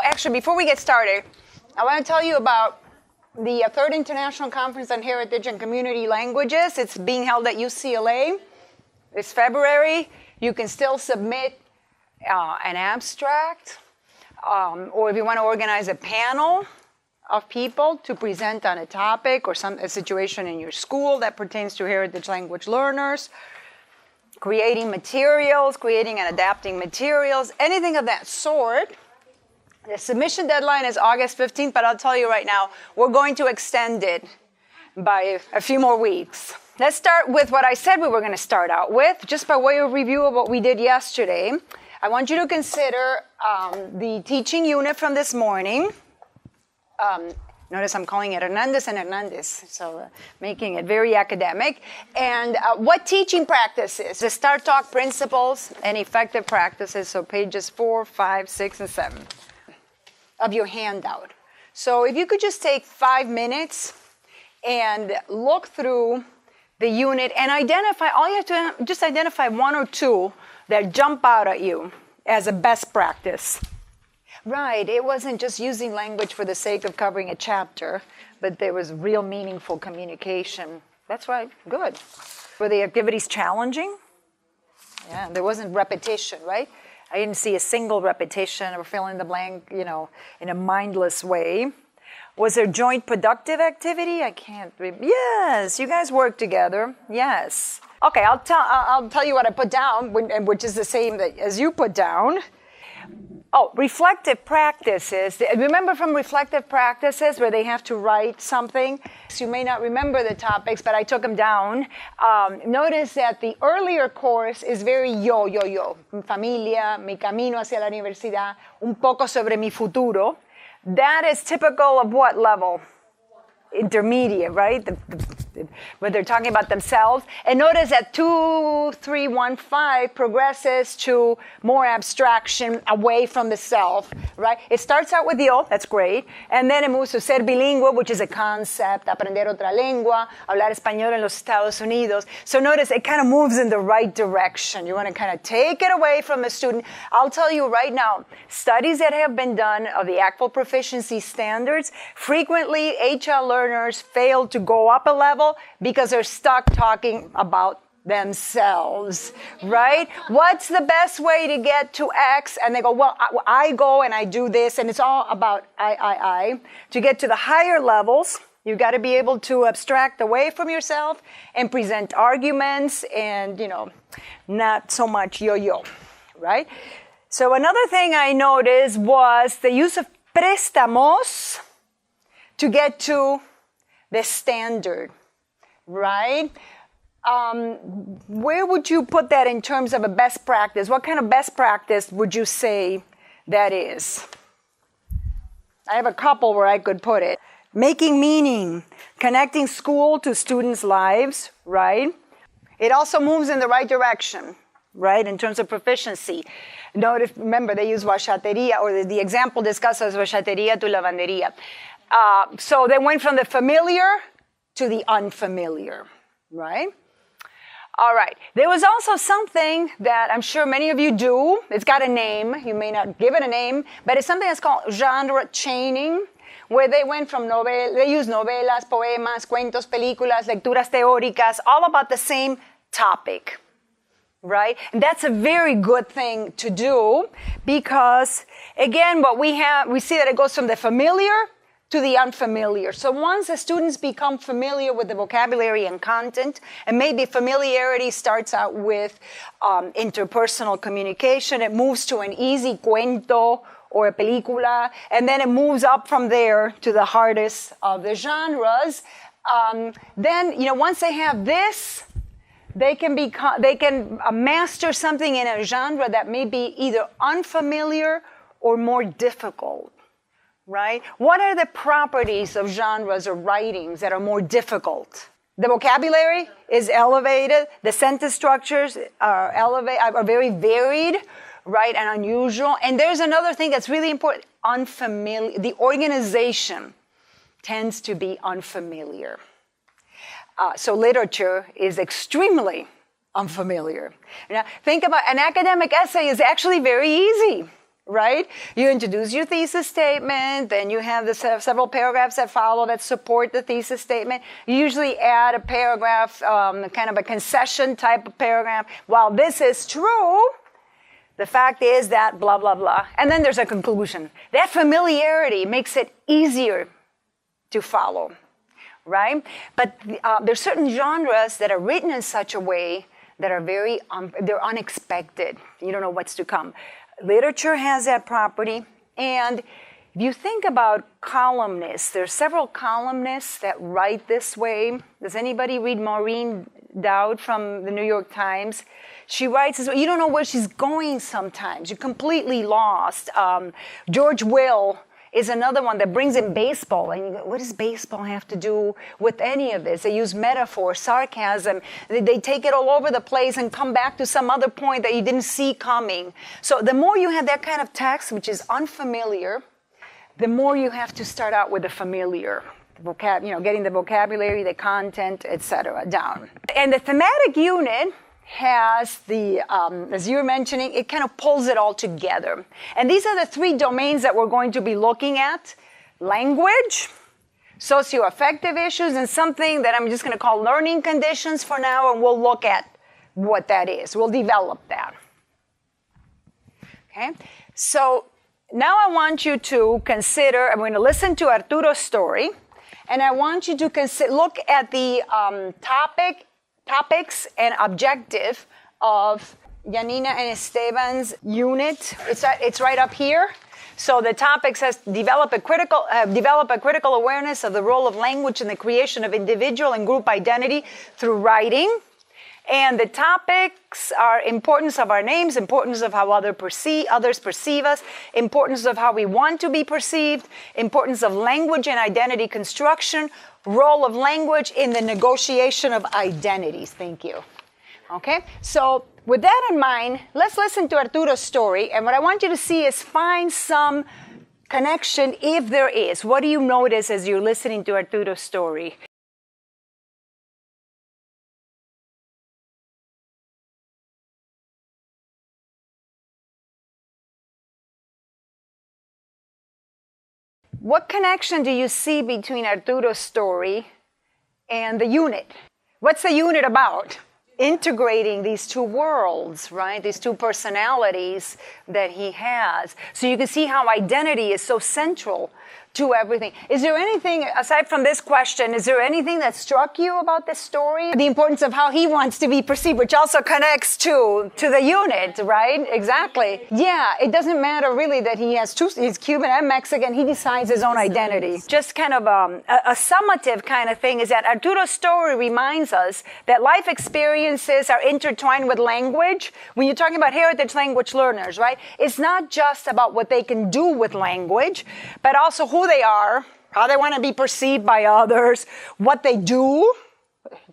Actually, before we get started, I want to tell you about the Third International Conference on Heritage and Community Languages. It's being held at UCLA. It's February. You can still submit an abstract, or if you want to organize a panel of people to present on a topic or a situation in your school that pertains to heritage language learners, creating materials, creating and adapting materials, anything of that sort. The submission deadline is August 15th, but I'll tell you right now, we're going to extend it by a few more weeks. Let's start with what I said we were going to start out with, just by way of review of what we did yesterday. I want you to consider the teaching unit from this morning. Notice I'm calling it Hernandez and Hernandez, so making it very academic. And what teaching practices, the START Talk principles and effective practices, so pages 4, 5, 6, and 7 of your handout. So if you could just take 5 minutes and look through the unit and identify, all you have to just identify one or two that jump out at you as a best practice. Right, it wasn't just using language for the sake of covering a chapter, but there was real meaningful communication. That's right, good. Were the activities challenging? Yeah, there wasn't repetition, right? I didn't see a single repetition or fill in the blank, in a mindless way. Was there joint productive activity? I can't remember. Yes, you guys worked together. Yes. Okay, I'll tell you what I put down, which is the same as you put down. Oh, reflective practices. Remember from reflective practices where they have to write something? So you may not remember the topics, but I took them down. Notice that the earlier course is very yo. Mi familia, mi camino hacia la universidad, un poco sobre mi futuro. That is typical of what level? Intermediate, right? When they're talking about themselves. And notice that 2, 3, 1, 5 progresses to more abstraction away from the self, right? It starts out with yo, that's great. And then it moves to ser bilingüe, which is a concept, aprender otra lengua, hablar español en los Estados Unidos. So notice it kind of moves in the right direction. You want to kind of take it away from the student. I'll tell you right now, studies that have been done of the actual proficiency standards, frequently HL learners fail to go up a level because they're stuck talking about themselves, right? What's the best way to get to X? And they go, well, I go and I do this, and it's all about I. To get to the higher levels, you've got to be able to abstract away from yourself and present arguments and, not so much yo, right? So another thing I noticed was the use of préstamos to get to the standard. Right? Where would you put that in terms of a best practice? What kind of best practice would you say that is? I have a couple where I could put it. Making meaning, connecting school to students' lives, right? It also moves in the right direction, right, in terms of proficiency. Remember, they use bachateria, or the example discusses bachateria to lavanderia. So they went from the familiar to the unfamiliar, right? All right. There was also something that I'm sure many of you do. It's got a name. You may not give it a name, but it's something that's called genre chaining, where they went from they use novelas, poemas, cuentos, películas, lecturas teóricas, all about the same topic, right? And that's a very good thing to do because, again, what we see that it goes from the familiar to the unfamiliar. So once the students become familiar with the vocabulary and content, and maybe familiarity starts out with interpersonal communication, it moves to an easy cuento or a película, and then it moves up from there to the hardest of the genres. Then, once they have this, they can master something in a genre that may be either unfamiliar or more difficult. Right? What are the properties of genres or writings that are more difficult? The vocabulary is elevated. The sentence structures are very varied, right, and unusual. And there's another thing that's really important, unfamiliar. The organization tends to be unfamiliar. So literature is extremely unfamiliar. Think about an academic essay is actually very easy. right? You introduce your thesis statement, then you have the several paragraphs that follow that support the thesis statement. You usually add a paragraph, kind of a concession type of paragraph. While this is true, the fact is that blah, blah, blah. And then there's a conclusion. That familiarity makes it easier to follow, right? But there's certain genres that are written in such a way that are they're unexpected. You don't know what's to come. Literature has that property. And if you think about columnists, there's several columnists that write this way. Does anybody read Maureen Dowd from the New York Times? She writes this way. You don't know where she's going sometimes. You're completely lost. George Will is another one that brings in baseball. And you go, what does baseball have to do with any of this? They use metaphor, sarcasm. They take it all over the place and come back to some other point that you didn't see coming. So the more you have that kind of text, which is unfamiliar, the more you have to start out with the familiar. Getting the vocabulary, the content, etc. down. And the thematic unit has the, as you were mentioning, it kind of pulls it all together. And these are the three domains that we're going to be looking at: language, socioaffective issues, and something that I'm just going to call learning conditions for now, and we'll look at what that is. We'll develop that. Okay? So now I want you to consider, I'm going to listen to Arturo's story, and I want you to look at the topics and objective of Janina and Esteban's unit. It's right up here. So the topic says develop a critical awareness of the role of language in the creation of individual and group identity through writing. And the topics are importance of our names, importance of how others perceive us, importance of how we want to be perceived, importance of language and identity construction, role of language in the negotiation of identities. Thank you. Okay, so with that in mind, let's listen to Arturo's story. And what I want you to see is find some connection, if there is. What do you notice as you're listening to Arturo's story? What connection do you see between Arturo's story and the unit? What's the unit about? Integrating these two worlds, right? These two personalities that he has. So you can see how identity is so central to everything. Is there anything, aside from this question, is there anything that struck you about this story? The importance of how he wants to be perceived, which also connects to the unit, right? Exactly. Yeah, it doesn't matter really that he's Cuban and Mexican, he decides his own identity. Just kind of a summative kind of thing is that Arturo's story reminds us that life experiences are intertwined with language. When you're talking about heritage language learners, right? It's not just about what they can do with language, but also who they are, how they want to be perceived by others, what they do.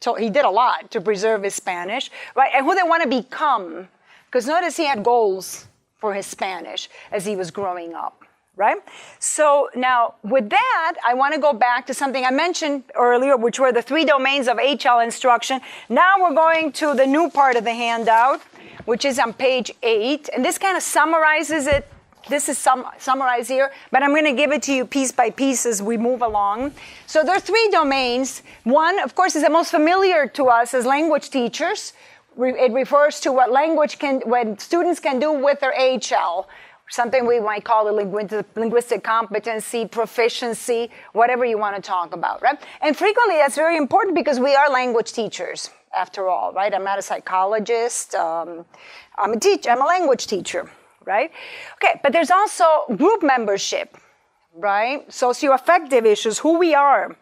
So he did a lot to preserve his Spanish, right? And who they want to become. Because notice he had goals for his Spanish as he was growing up, right? So now with that, I want to go back to something I mentioned earlier, which were the three domains of HL instruction. Now we're going to the new part of the handout, which is on page 8. And this kind of summarizes it. This is summarized here, but I'm going to give it to you piece by piece as we move along. So there are three domains. One, of course, is the most familiar to us as language teachers. It refers to what students can do with their HL, something we might call a linguistic competency, proficiency, whatever you want to talk about, right? And frequently that's very important because we are language teachers, after all, right? I'm not a psychologist. I'm a language teacher. Right? Okay, but there's also group membership, right? Socioaffective issues, who we are,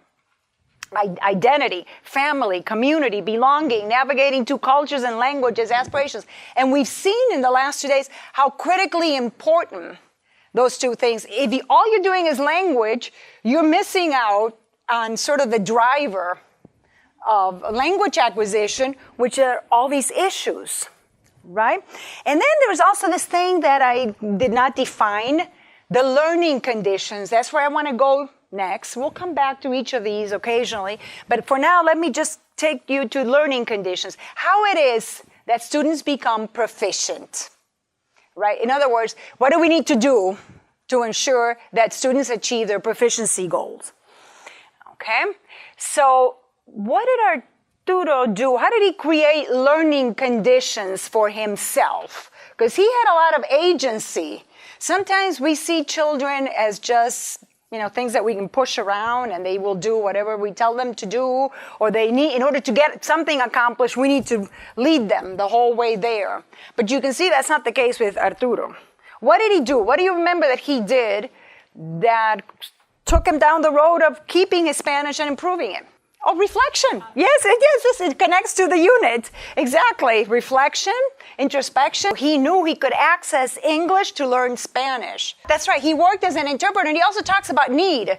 identity, family, community, belonging, navigating two cultures and languages, aspirations. And we've seen in the last 2 days how critically important those two things. If all you're doing is language, you're missing out on sort of the driver of language acquisition, which are all these issues. Right? And then there's also this thing that I did not define, the learning conditions. That's where I want to go next. We'll come back to each of these occasionally. But for now, let me just take you to learning conditions. How it is that students become proficient. right? In other words, what do we need to do to ensure that students achieve their proficiency goals? Okay, so what did Arturo do? How did he create learning conditions for himself? Because he had a lot of agency. Sometimes we see children as just, things that we can push around and they will do whatever we tell them to do, or they need, in order to get something accomplished, we need to lead them the whole way there. But you can see that's not the case with Arturo. What did he do? What do you remember that he did that took him down the road of keeping his Spanish and improving it? Oh, reflection. Yes, it connects to the unit. Exactly. Reflection, introspection. He knew he could access English to learn Spanish. That's right. He worked as an interpreter, and he also talks about need.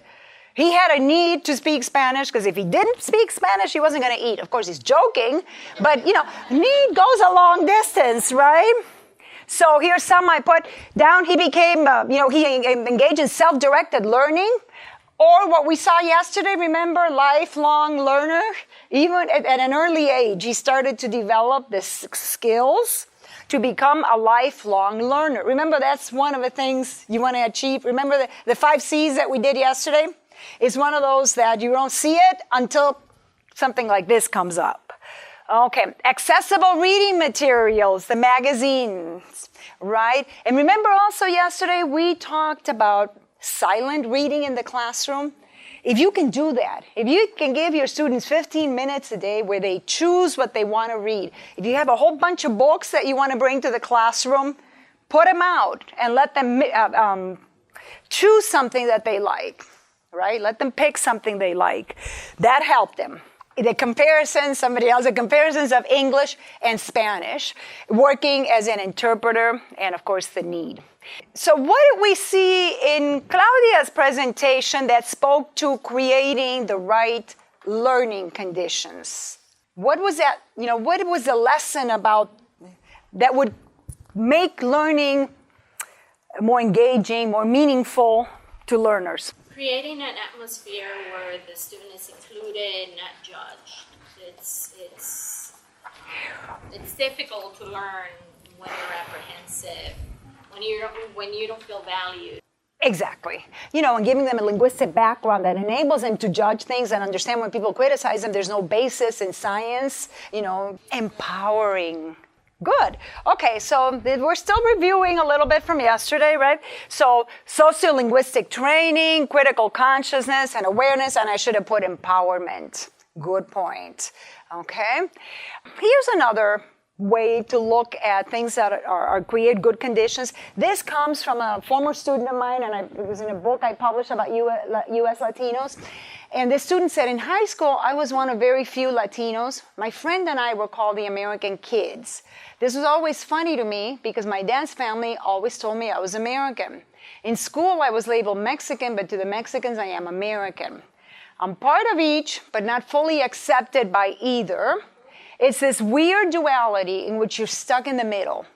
He had a need to speak Spanish, because if he didn't speak Spanish, he wasn't going to eat. Of course, he's joking, but, need goes a long distance, right? So here's some I put down. He became, he engaged in self-directed learning. Or what we saw yesterday, remember, lifelong learner. Even at an early age, he started to develop the skills to become a lifelong learner. Remember, that's one of the things you want to achieve. Remember the 5 C's that we did yesterday? It's one of those that you don't see it until something like this comes up. Okay, accessible reading materials, the magazines, right? And remember also yesterday we talked about silent reading in the classroom. If you can do that, if you can give your students 15 minutes a day where they choose what they want to read, if you have a whole bunch of books that you want to bring to the classroom, put them out and let them choose something that they like, right? Let them pick something they like. That helped them. The comparisons of English and Spanish, working as an interpreter, and of course the need. So what did we see in Claudia's presentation that spoke to creating the right learning conditions? What was that, what was the lesson about that would make learning more engaging, more meaningful to learners? Creating an atmosphere where the student is included, not judged. It's difficult to learn when you're apprehensive, when you don't feel valued. Exactly. And giving them a linguistic background that enables them to judge things and understand when people criticize them, there's no basis in science, empowering. Good. Okay, so we're still reviewing a little bit from yesterday, right? So sociolinguistic training, critical consciousness and awareness, and I should have put empowerment. Good point. Okay. Here's another way to look at things that are create good conditions. This comes from a former student of mine, and it was in a book I published about U.S. Latinos. And the student said, in high school, I was one of very few Latinos. My friend and I were called the American kids. This was always funny to me because my dad's family always told me I was American. In school, I was labeled Mexican, but to the Mexicans, I am American. I'm part of each, but not fully accepted by either. It's this weird duality in which you're stuck in the middle.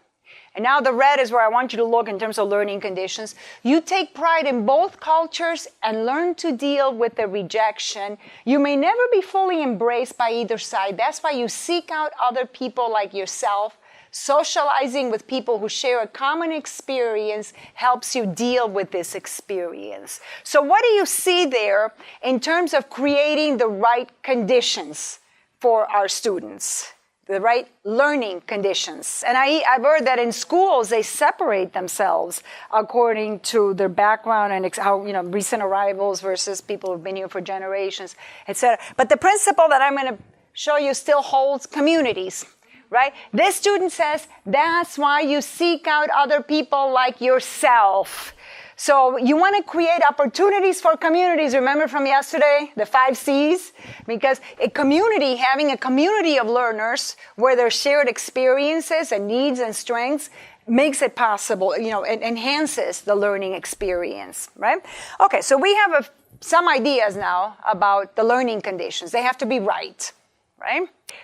And now the red is where I want you to look in terms of learning conditions. You take pride in both cultures and learn to deal with the rejection. You may never be fully embraced by either side. That's why you seek out other people like yourself. Socializing with people who share a common experience helps you deal with this experience. So what do you see there in terms of creating the right conditions for our students? The right learning conditions. And I've heard that in schools, they separate themselves according to their background and how, recent arrivals versus people who've been here for generations, etc. But the principle that I'm going to show you still holds communities, right? This student says, that's why you seek out other people like yourself. So you want to create opportunities for communities. Remember from yesterday, the 5 C's? Because having a community of learners where there's shared experiences and needs and strengths makes it possible, it enhances the learning experience, right? Okay, so we have some ideas now about the learning conditions. They have to be right?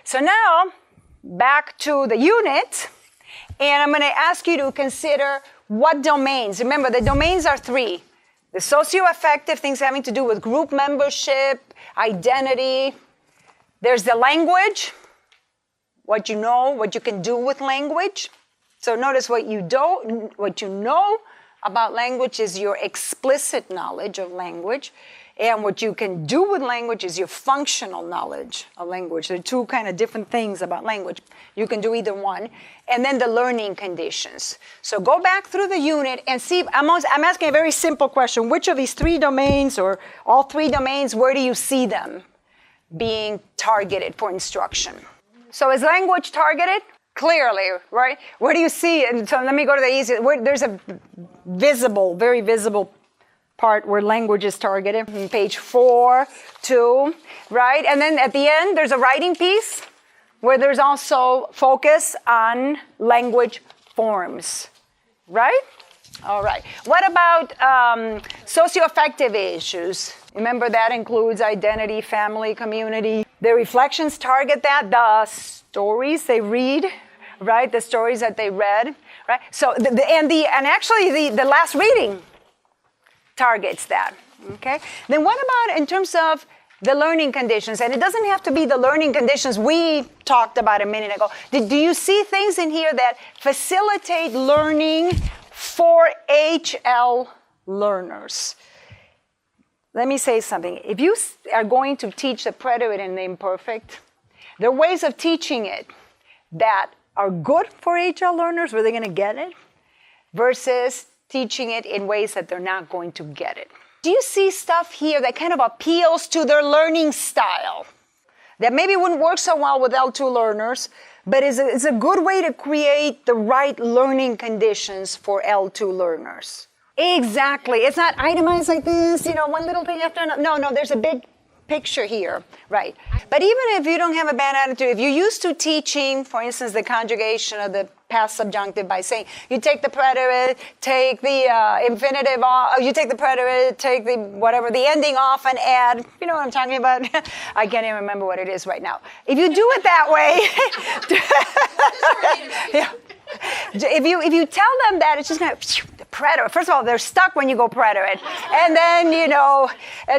So now, back to the unit, and I'm going to ask you to consider what domains. Remember, the domains are 3. The socio-affective, things having to do with group membership, identity. There's the language, what you know, what you can do with language. So notice what you know about language is your explicit knowledge of language, and what you can do with language is your functional knowledge of language. There are two kind of different things about language. You can do either one. And then the learning conditions. So go back through the unit and see, I'm asking a very simple question. Which of these 3 domains, or all 3 domains, where do you see them being targeted for instruction? So is language targeted? Clearly, right? Where do you see it? And so let me go to the easiest. There's a visible, very visible part where language is targeted. Page 4, 2, right? And then at the end, there's a writing piece where there's also focus on language forms, right? All right. What about socioaffective issues? Remember, that includes identity, family, community. The reflections target that. The stories they read, right? The stories that they read, right? So, actually the last reading targets that, okay? Then what about in terms of the learning conditions? And it doesn't have to be the learning conditions we talked about a minute ago. Do you see things in here that facilitate learning for HL learners? Let me say something. If you are going to teach the preterit and the imperfect, there are ways of teaching it that are good for HL learners, where they're going to get it, versus teaching it in ways that they're not going to get it. Do you see stuff here that kind of appeals to their learning style, that maybe wouldn't work so well with L2 learners, but is a good way to create the right learning conditions for L2 learners? Exactly. It's not itemized like this, one little thing after another. No, there's a big picture here, right? But even if you don't have a bad attitude, if you're used to teaching, for instance, the conjugation of the past subjunctive by saying, you take the preterit, take the infinitive off, you take the preterit, take the whatever, the ending off and add, you know what I'm talking about? I can't even remember what it is right now. If you do it that way, yeah. If you tell them that, it's just going to, the preterit. First of all, they're stuck when you go preterit. And then,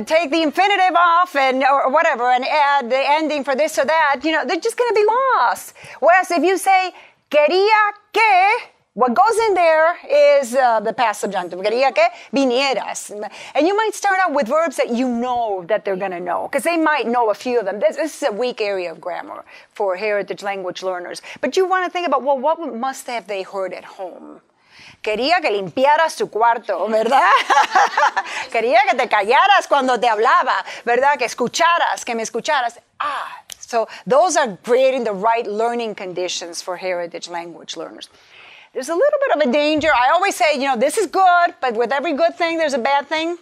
take the infinitive off or whatever and add the ending for this or that, they're just going to be lost. Whereas if you say, quería que, what goes in there is the past subjunctive. Quería que vinieras. And you might start out with verbs that you know that they're going to know, because they might know a few of them. This is a weak area of grammar for heritage language learners. But you want to think about, well, what must have they heard at home? Quería que limpiaras tu cuarto, ¿verdad? Quería que te callaras cuando te hablaba, ¿verdad? Que escucharas, que me escucharas. So those are creating the right learning conditions for heritage language learners. There's a little bit of a danger. I always say, this is good, but with every good thing, there's a bad thing,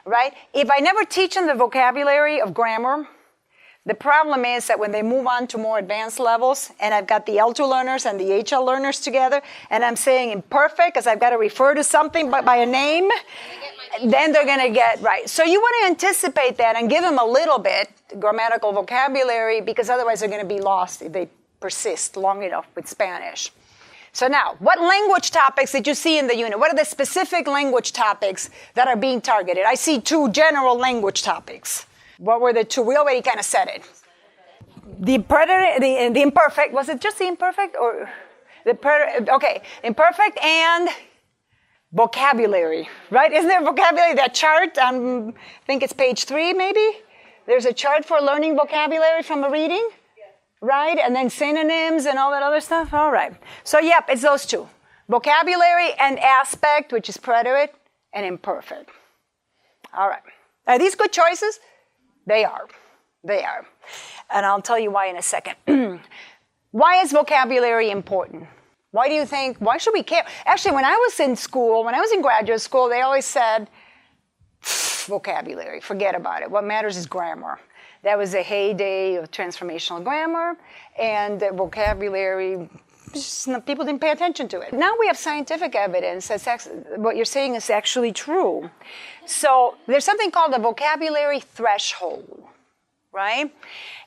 right? If I never teach them the vocabulary of grammar, the problem is that when they move on to more advanced levels, and I've got the L2 learners and the HL learners together, and I'm saying imperfect because I've got to refer to something by a name, then they're going to get right. So you want to anticipate that and give them a little bit grammatical vocabulary, because otherwise they're going to be lost if they persist long enough with Spanish. So now, what language topics did you see in the unit? What are the specific language topics that are being targeted? I see 2 general language topics. What were the 2? We already kind of said it. The preterit, the imperfect. Was it just the imperfect or the preterit? Okay, imperfect and vocabulary, right? Isn't there vocabulary? That chart, I think it's page 3 maybe? There's a chart for learning vocabulary from a reading, right? And then synonyms and all that other stuff. All right. So, yep, it's those 2. Vocabulary and aspect, which is preterit, and imperfect. All right. Are these good choices? They are. They are. And I'll tell you why in a second. Why is vocabulary important? Why do you think, why should we care? Actually, when I was in school, when I was in graduate school, they always said, vocabulary, forget about it. What matters is grammar. That was the heyday of transformational grammar, and the vocabulary, people didn't pay attention to it. Now we have scientific evidence that what you're saying is actually true. So there's something called the vocabulary threshold, right?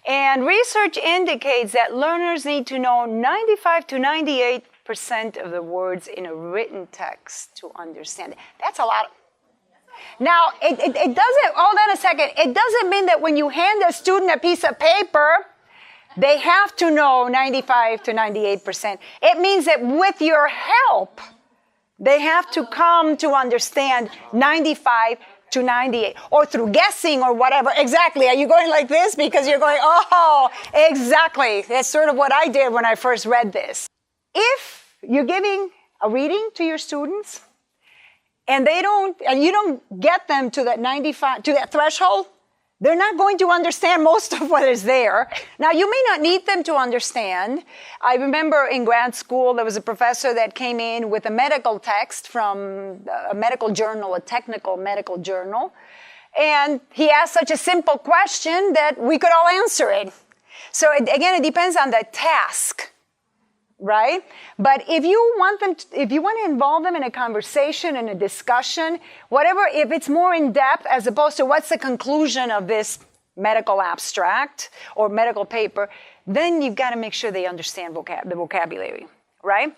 And research indicates that learners need to know 95 to 98% of the words in a written text to understand it. That's a lot. Now, it doesn't, hold on a second, it doesn't mean that when you hand a student a piece of paper They have to know 95 to 98%. It means that with your help, they have to come to understand 95 to 98, or through guessing or whatever. Exactly. Are you going like this? Because you're going, oh, exactly. That's sort of what I did when I first read this. If you're giving a reading to your students, and you don't get them to that 95, to that threshold, they're not going to understand most of what is there. Now, you may not need them to understand. I remember in grad school, there was a professor that came in with a medical text from a medical journal, a technical medical journal. And he asked such a simple question that we could all answer it. So again, it depends on the task. Right? But if you want to involve them in a conversation, in a discussion, whatever, if it's more in depth as opposed to what's the conclusion of this medical abstract or medical paper, then you've got to make sure they understand the vocabulary, right?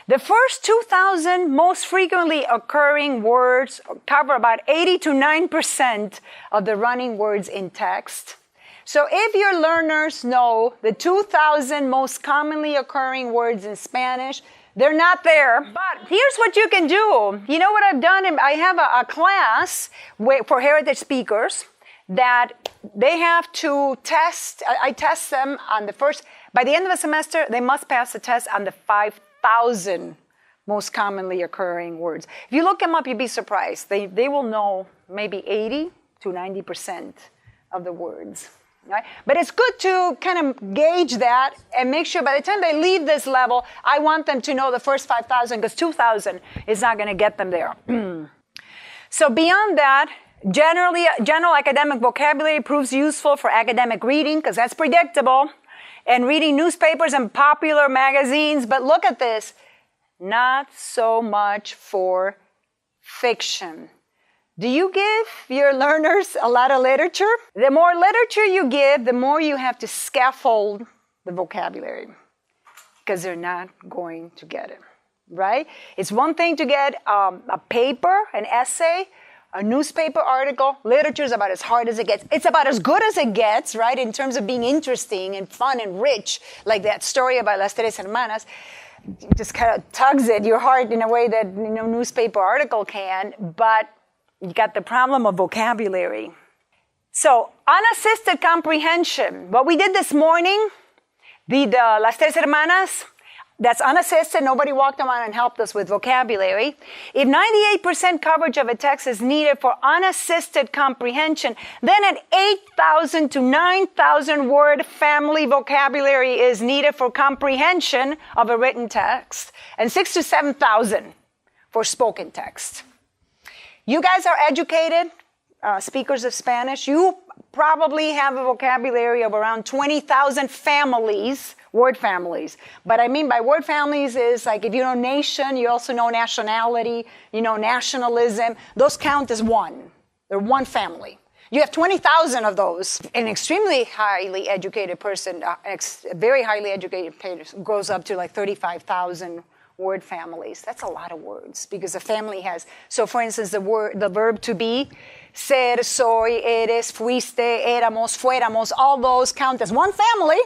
The first 2,000 most frequently occurring words cover about 80 to 9% of the running words in text. So if your learners know the 2,000 most commonly occurring words in Spanish, they're not there. But here's what you can do. You know what I've done? I have a class for heritage speakers that they have to test. I test them on by the end of the semester, they must pass the test on the 5,000 most commonly occurring words. If you look them up, you'd be surprised. They will know maybe 80 to 90% of the words. Right? But it's good to kind of gauge that and make sure by the time they leave this level, I want them to know the first 5,000 because 2,000 is not going to get them there. So beyond that, general academic vocabulary proves useful for academic reading because that's predictable, and reading newspapers and popular magazines. But look at this, not so much for fiction. Do you give your learners a lot of literature? The more literature you give, the more you have to scaffold the vocabulary because they're not going to get it, right? It's one thing to get a paper, an essay, a newspaper article. Literature is about as hard as it gets. It's about as good as it gets, right, in terms of being interesting and fun and rich, like that story about Las Tres Hermanas. It just kind of tugs at your heart in a way that newspaper article can, but you got the problem of vocabulary. So, unassisted comprehension. What we did this morning, the Las Tres Hermanas, that's unassisted. Nobody walked around and helped us with vocabulary. If 98% coverage of a text is needed for unassisted comprehension, then an 8,000 to 9,000 word family vocabulary is needed for comprehension of a written text, and 6,000 to 7,000 for spoken text. You guys are educated, speakers of Spanish. You probably have a vocabulary of around 20,000 families, word families. But I mean by word families is like if you know nation, you also know nationality, you know nationalism. Those count as one. They're one family. You have 20,000 of those. An extremely highly educated person, a very highly educated person goes up to like 35,000 word families. That's a lot of words because a family has, so for instance, the verb to be, ser, soy, eres, fuiste, éramos, fuéramos, all those count as one family.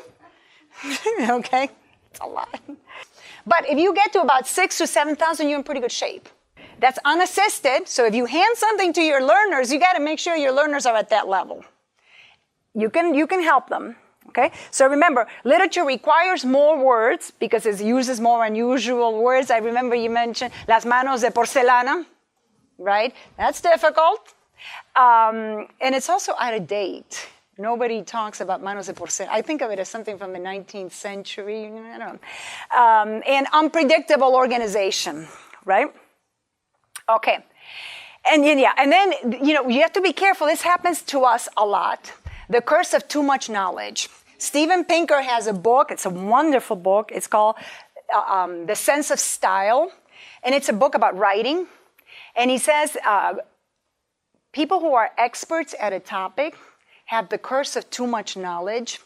Okay? It's a lot. But if you get to about 6,000 to 7,000, you're in pretty good shape. That's unassisted, so if you hand something to your learners, you got to make sure your learners are at that level. You can help them. Okay, so remember, literature requires more words because it uses more unusual words. I remember you mentioned las manos de porcelana, right? That's difficult. And it's also out of date. Nobody talks about manos de porcelana. I think of it as something from the 19th century. I don't know. And unpredictable organization, right? Okay. And then, you have to be careful. This happens to us a lot. The curse of too much knowledge. Steven Pinker has a book. It's a wonderful book. It's called The Sense of Style. And it's a book about writing. And he says people who are experts at a topic have the curse of too much knowledge.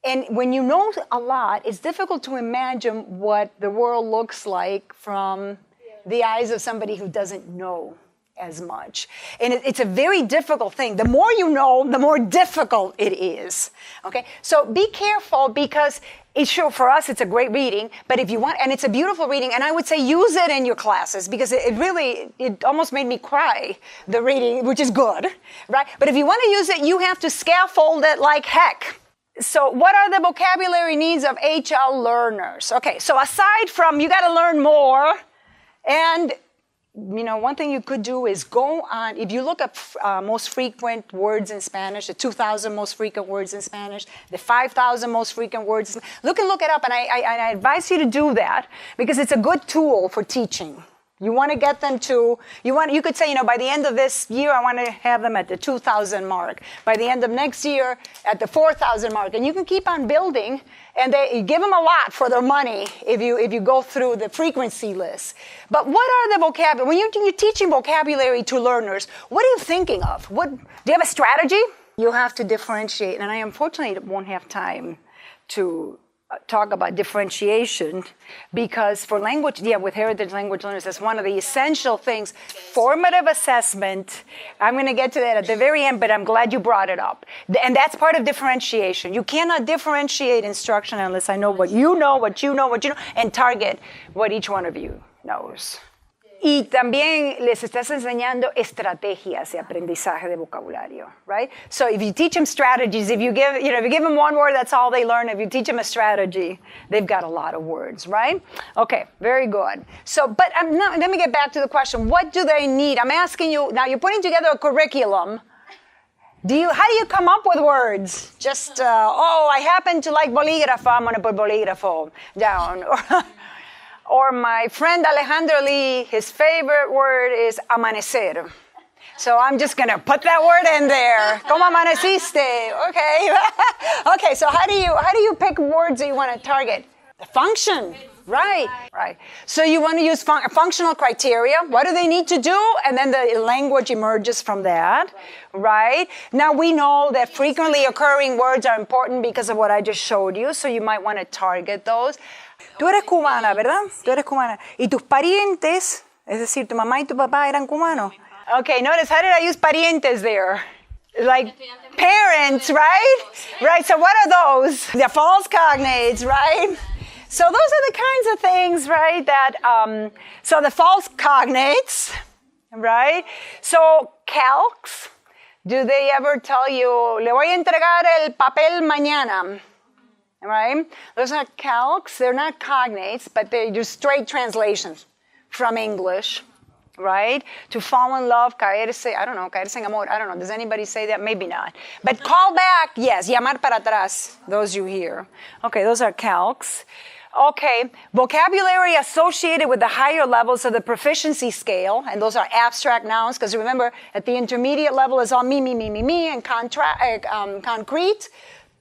And when you know a lot, it's difficult to imagine what the world looks like from the eyes of somebody who doesn't know as much. And it's a very difficult thing. The more you know, the more difficult it is. Okay? So be careful, because it's sure for us it's a great reading, but if you want, and it's a beautiful reading, and I would say use it in your classes, because it almost made me cry, the reading, which is good, right? But if you want to use it, you have to scaffold it like heck. So what are the vocabulary needs of HL learners? Okay, so aside from you got to learn more, and one thing you could do is go on, if you look up most frequent words in Spanish, the 2,000 most frequent words in Spanish, the 5,000 most frequent words, look it up, and I advise you to do that, because it's a good tool for teaching. You want to get them to, you could say, by the end of this year, I want to have them at the 2,000 mark. By the end of next year, at the 4,000 mark. And you can keep on building, and you give them a lot for their money if you go through the frequency list. But what are the vocabulary? When you're teaching vocabulary to learners, what are you thinking of? Do you have a strategy? You have to differentiate, and I unfortunately won't have time to talk about differentiation, because for language, with heritage language learners, that's one of the essential things. Formative assessment, I'm going to get to that at the very end, but I'm glad you brought it up. And that's part of differentiation. You cannot differentiate instruction unless I know what you know, and target what each one of you knows. Y también les estás enseñando estrategias de aprendizaje de vocabulario, right? So if you teach them strategies, if you give them one word, that's all they learn. If you teach them a strategy, they've got a lot of words, right? Okay, very good. So, but let me get back to the question. What do they need? I'm asking you, now you're putting together a curriculum. How do you come up with words? Just, I happen to like bolígrafo, I'm going to put bolígrafo down. Or my friend Alejandro Lee, his favorite word is amanecer. So I'm just going to put that word in there. ¿Cómo amaneciste? Okay. Okay, so how do you pick words that you want to target? The function. Right. So you want to use functional criteria. What do they need to do? And then the language emerges from that. Right? Now we know that frequently occurring words are important because of what I just showed you. So you might want to target those. Tú eres cubana, ¿verdad? Tú eres cubana. ¿Y tus parientes, es decir, tu mamá y tu papá eran cubanos? Okay, notice, how did I use parientes there? Like parents, right? Right, so what are those? The false cognates, right? So those are the kinds of things, right, that, so the false cognates, right? So calques, do they ever tell you, le voy a entregar el papel mañana? Right? Those are calques. They're not cognates, but they're just straight translations from English, right? To fall in love, caerse, caerse en amor. I don't know. Does anybody say that? Maybe not. But call back, yes. Llamar para atrás, those you hear. Okay, those are calques. Okay, vocabulary associated with the higher levels of the proficiency scale, and those are abstract nouns, because remember, at the intermediate level is all me, and concrete.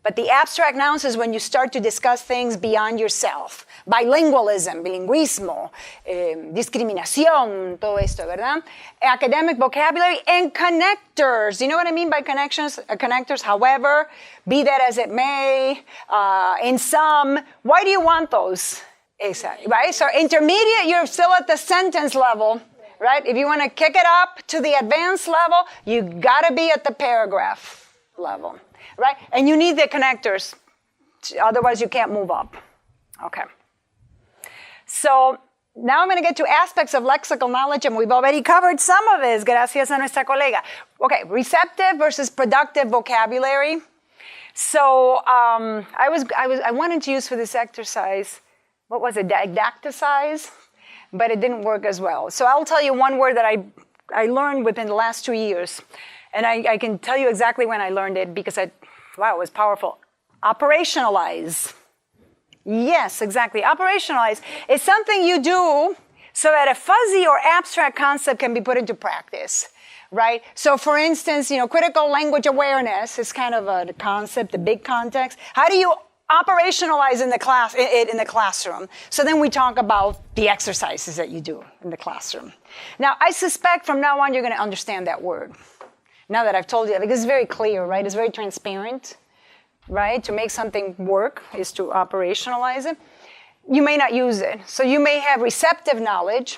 But the abstract nouns is when you start to discuss things beyond yourself. Bilingualism, bilingüismo, discriminación, todo esto, ¿verdad? Academic vocabulary and connectors. You know what I mean by connectors? However, be that as it may, in some. Why do you want those? Exactly, right? So intermediate, you're still at the sentence level, right? If you want to kick it up to the advanced level, you got to be at the paragraph level. Right? And you need the connectors. Otherwise, you can't move up. Okay. So now I'm going to get to aspects of lexical knowledge, and we've already covered some of this, gracias a nuestra colega. Okay, receptive versus productive vocabulary. So I wanted to use for this exercise, what was it, didacticize? But it didn't work as well. So I'll tell you one word that I learned within the last 2 years. And I can tell you exactly when I learned it because it was powerful. Operationalize. Yes, exactly. Operationalize is something you do so that a fuzzy or abstract concept can be put into practice, right? So for instance, critical language awareness is kind of a concept, a big context. How do you operationalize in the classroom? So then we talk about the exercises that you do in the classroom. Now, I suspect from now on you're going to understand that word. Now that I've told you that, because it's very clear, right? It's very transparent, right? To make something work is to operationalize it. You may not use it. So you may have receptive knowledge,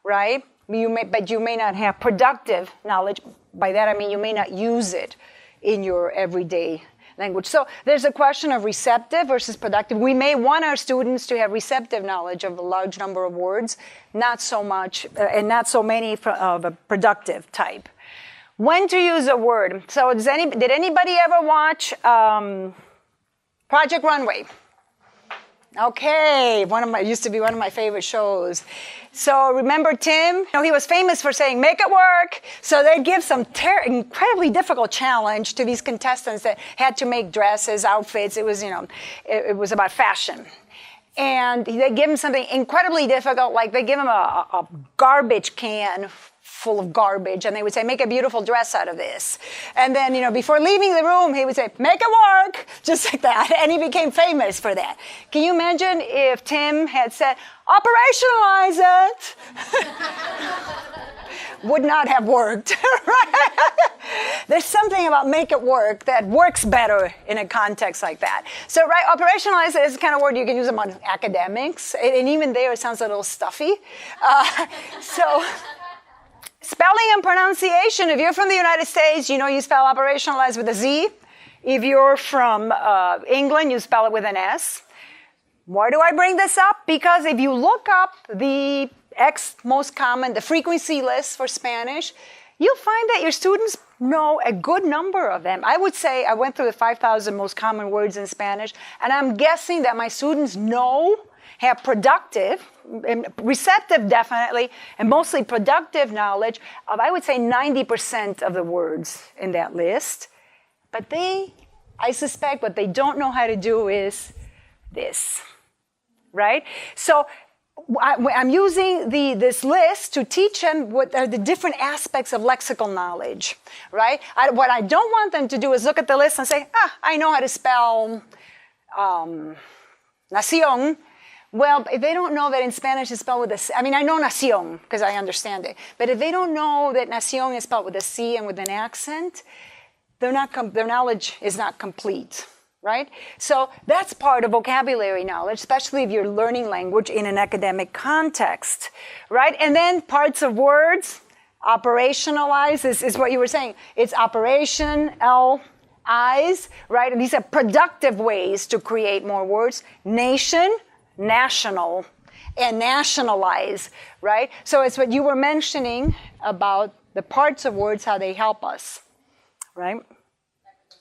right? but you may not have productive knowledge. By that I mean you may not use it in your everyday language. So there's a question of receptive versus productive. We may want our students to have receptive knowledge of a large number of words, not so much, and not so many of a productive type. When to use a word. So did anybody ever watch Project Runway? Okay, used to be one of my favorite shows. So remember Tim? He was famous for saying, make it work. So they'd give some incredibly difficult challenge to these contestants that had to make dresses, outfits. It was, it was about fashion. And they give them something incredibly difficult, like they give them a garbage can full of garbage, and they would say, make a beautiful dress out of this. And then, before leaving the room, he would say, make it work, just like that. And he became famous for that. Can you imagine if Tim had said, operationalize it? Would not have worked, right? There's something about make it work that works better in a context like that. So, right, operationalize it is the kind of word you can use among academics, and even there it sounds a little stuffy. Spelling and pronunciation. If you're from the United States, you spell operationalize with a Z. If you're from England, you spell it with an S. Why do I bring this up? Because if you look up the most common, the frequency list for Spanish, you'll find that your students know a good number of them. I would say I went through the 5,000 most common words in Spanish, and I'm guessing that my students have productive, receptive definitely, and mostly productive knowledge of, I would say, 90% of the words in that list. But I suspect what they don't know how to do is this, right? So I'm using this list to teach them what are the different aspects of lexical knowledge, right? What I don't want them to do is look at the list and say, I know how to spell nación. Well, if they don't know that in Spanish it's spelled with a C, I know nación because I understand it, but if they don't know that nación is spelled with a C and with an accent, their knowledge is not complete, right? So that's part of vocabulary knowledge, especially if you're learning language in an academic context, right? And then parts of words, operationalize is what you were saying. It's eyes, right? And these are productive ways to create more words. Nation, national, and nationalize, right? So it's what you were mentioning about the parts of words, how they help us, right?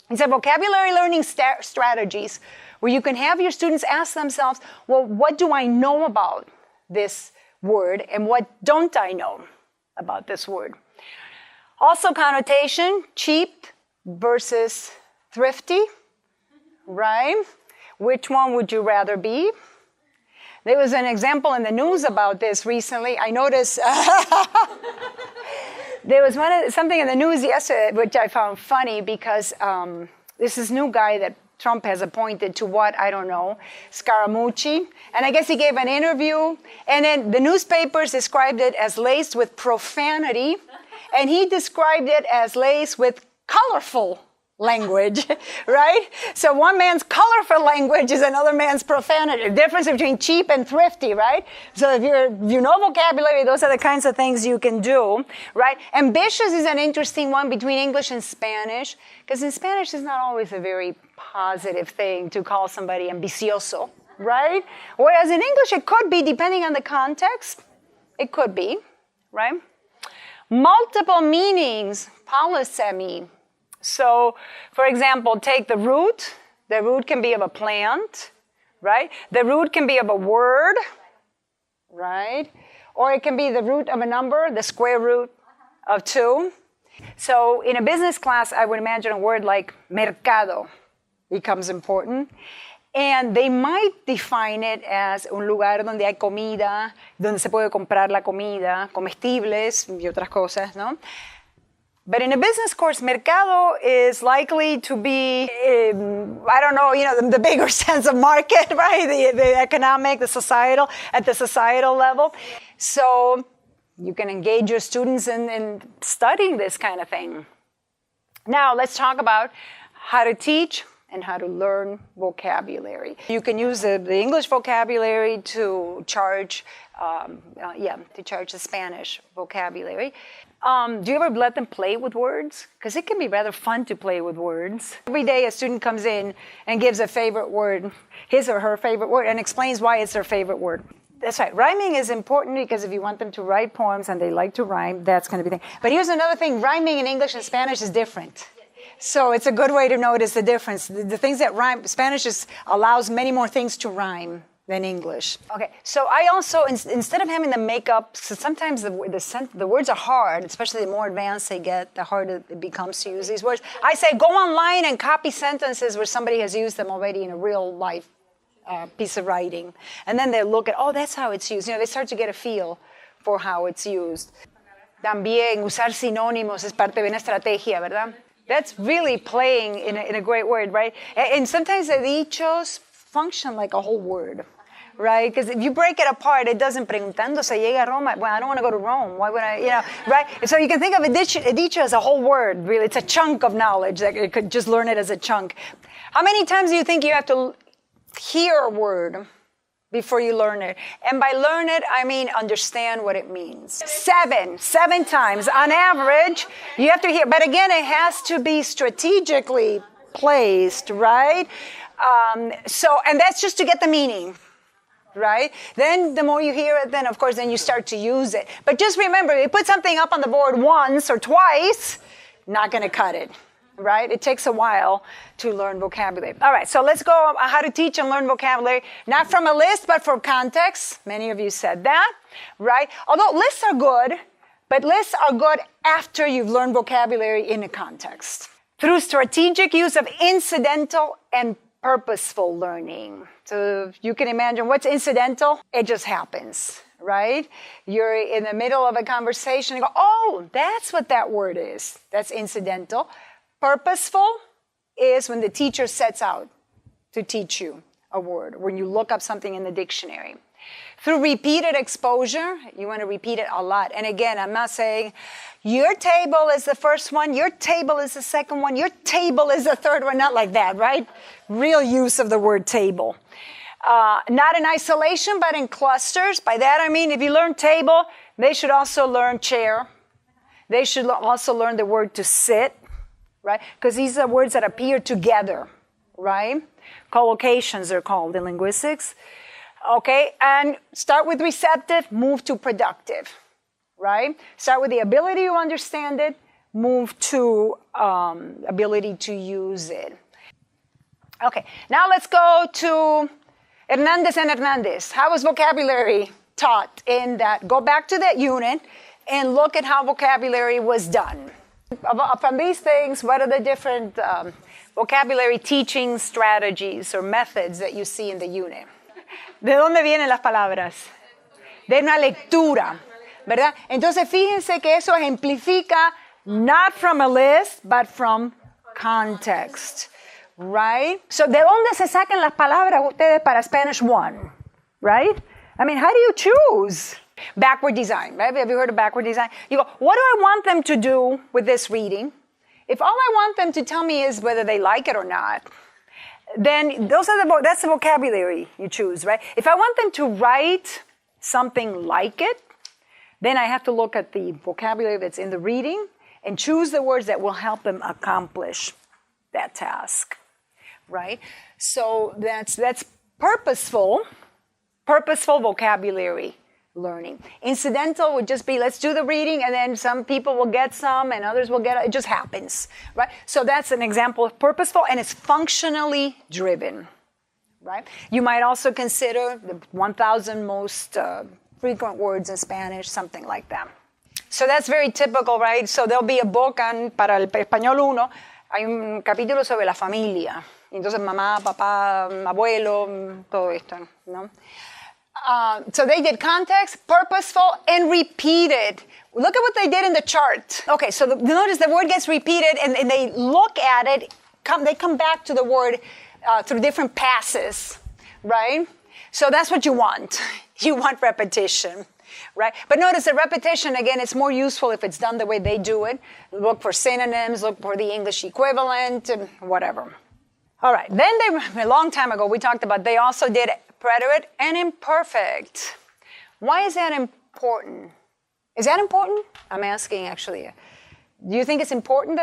It's a vocabulary learning strategies where you can have your students ask themselves, well, what do I know about this word and what don't I know about this word? Also connotation, cheap versus thrifty, right? Which one would you rather be? There was an example in the news about this recently. I noticed there was something in the news yesterday which I found funny because this is new guy that Trump has appointed to what, I don't know, Scaramucci. And I guess he gave an interview, and then the newspapers described it as laced with profanity, and he described it as laced with colorful language, right? So one man's colorful language is another man's profanity. The difference between cheap and thrifty, right? So if you know vocabulary, those are the kinds of things you can do, right? Ambitious is an interesting one between English and Spanish, because in Spanish it's not always a very positive thing to call somebody ambicioso, right? Whereas in English it could be, depending on the context, it could be, right? Multiple meanings, polysemy. So, for example, take the root. The root can be of a plant, right? The root can be of a word, right? Or it can be the root of a number, the square root of 2. So in a business class, I would imagine a word like mercado becomes important. And they might define it as un lugar donde hay comida, donde se puede comprar la comida, comestibles y otras cosas, ¿no? But in a business course, mercado is likely to be, I don't know, the bigger sense of market, right? The economic, the societal, at the societal level. So you can engage your students in studying this kind of thing. Now, let's talk about how to teach and how to learn vocabulary. You can use the English vocabulary to charge, the Spanish vocabulary. Do you ever let them play with words? Because it can be rather fun to play with words. Every day a student comes in and gives a favorite word, his or her favorite word, and explains why it's their favorite word. That's right. Rhyming is important because if you want them to write poems and they like to rhyme, that's going to be the thing. But here's another thing. Rhyming in English and Spanish is different. So it's a good way to notice the difference. The things that rhyme, Spanish allows many more things to rhyme than English. Okay, so I also, instead of having them make up, so sometimes the words are hard, especially the more advanced they get, the harder it becomes to use these words. I say go online and copy sentences where somebody has used them already in a real life piece of writing. And then they look at, oh, that's how it's used. You know, they start to get a feel for how it's used. También usar sinónimos es parte de una estrategia, ¿verdad? That's really playing in a great word, right? And sometimes the dichos function like a whole word, right? Because if you break it apart, it doesn't preguntando se llega a Roma. Well, I don't want to go to Rome. Why would I, you know, right? So you can think of a dicho as a whole word, really. It's a chunk of knowledge. That you could just learn it as a chunk. How many times do you think you have to hear a word before you learn it? And by learn it, I mean understand what it means. Seven times. On average, you have to hear. But again, it has to be strategically placed, right? And that's just to get the meaning, right? Then the more you hear it, then of course, then you start to use it. But just remember, if you put something up on the board once or twice, not going to cut it. Right? It takes a while to learn vocabulary. All right, so let's go how to teach and learn vocabulary, not from a list, but from context. Many of you said that, right? Although lists are good, but lists are good after you've learned vocabulary in a context. Through strategic use of incidental and purposeful learning. So you can imagine what's incidental? It just happens, right? You're in the middle of a conversation and go, oh, that's what that word is. That's incidental. Purposeful is when the teacher sets out to teach you a word, when you look up something in the dictionary. Through repeated exposure, you want to repeat it a lot. And again, I'm not saying your table is the first one, your table is the second one, your table is the third one, not like that, right? Real use of the word table. Not in isolation, but in clusters. By that I mean, if you learn table, they should also learn chair. They should also learn the word to sit. Right? Because these are words that appear together, right? Collocations are called in linguistics. Okay, and start with receptive, move to productive, right? Start with the ability to understand it, move to ability to use it. Okay, now let's go to Hernandez and Hernandez. How was vocabulary taught in that? Go back to that unit and look at how vocabulary was done. From these things, what are the different vocabulary teaching strategies or methods that you see in the unit? ¿De dónde vienen las palabras? De una lectura, ¿verdad? Entonces, fíjense que eso ejemplifica not from a list, but from context, right? So, ¿de dónde se sacan las palabras ustedes para Spanish 1, right? I mean, how do you choose? Backward design, right? Have you heard of backward design? You go, what do I want them to do with this reading? If all I want them to tell me is whether they like it or not, then that's the vocabulary you choose, right? If I want them to write something like it, then I have to look at the vocabulary that's in the reading and choose the words that will help them accomplish that task, right? So that's purposeful vocabulary learning. Incidental would just be, let's do the reading, and then some people will get some and others will get it. It just happens, right? So that's an example of purposeful, and it's functionally driven, right? You might also consider the 1,000 most frequent words in Spanish, something like that. So that's very typical, right? So there'll be a book para el Español 1, hay un capítulo sobre la familia. Entonces mamá, papá, abuelo, todo esto, ¿no? So they did context, purposeful, and repeated. Look at what they did in the chart. Okay, so notice the word gets repeated, and they look at it. They come back to the word through different passes, right? So that's what you want. You want repetition, right? But notice the repetition, again, it's more useful if it's done the way they do it. Look for synonyms, look for the English equivalent, and whatever. All right, then a long time ago, we talked about they also did preterite and imperfect. Why is that important? Is that important? I'm asking actually. Do you think it's important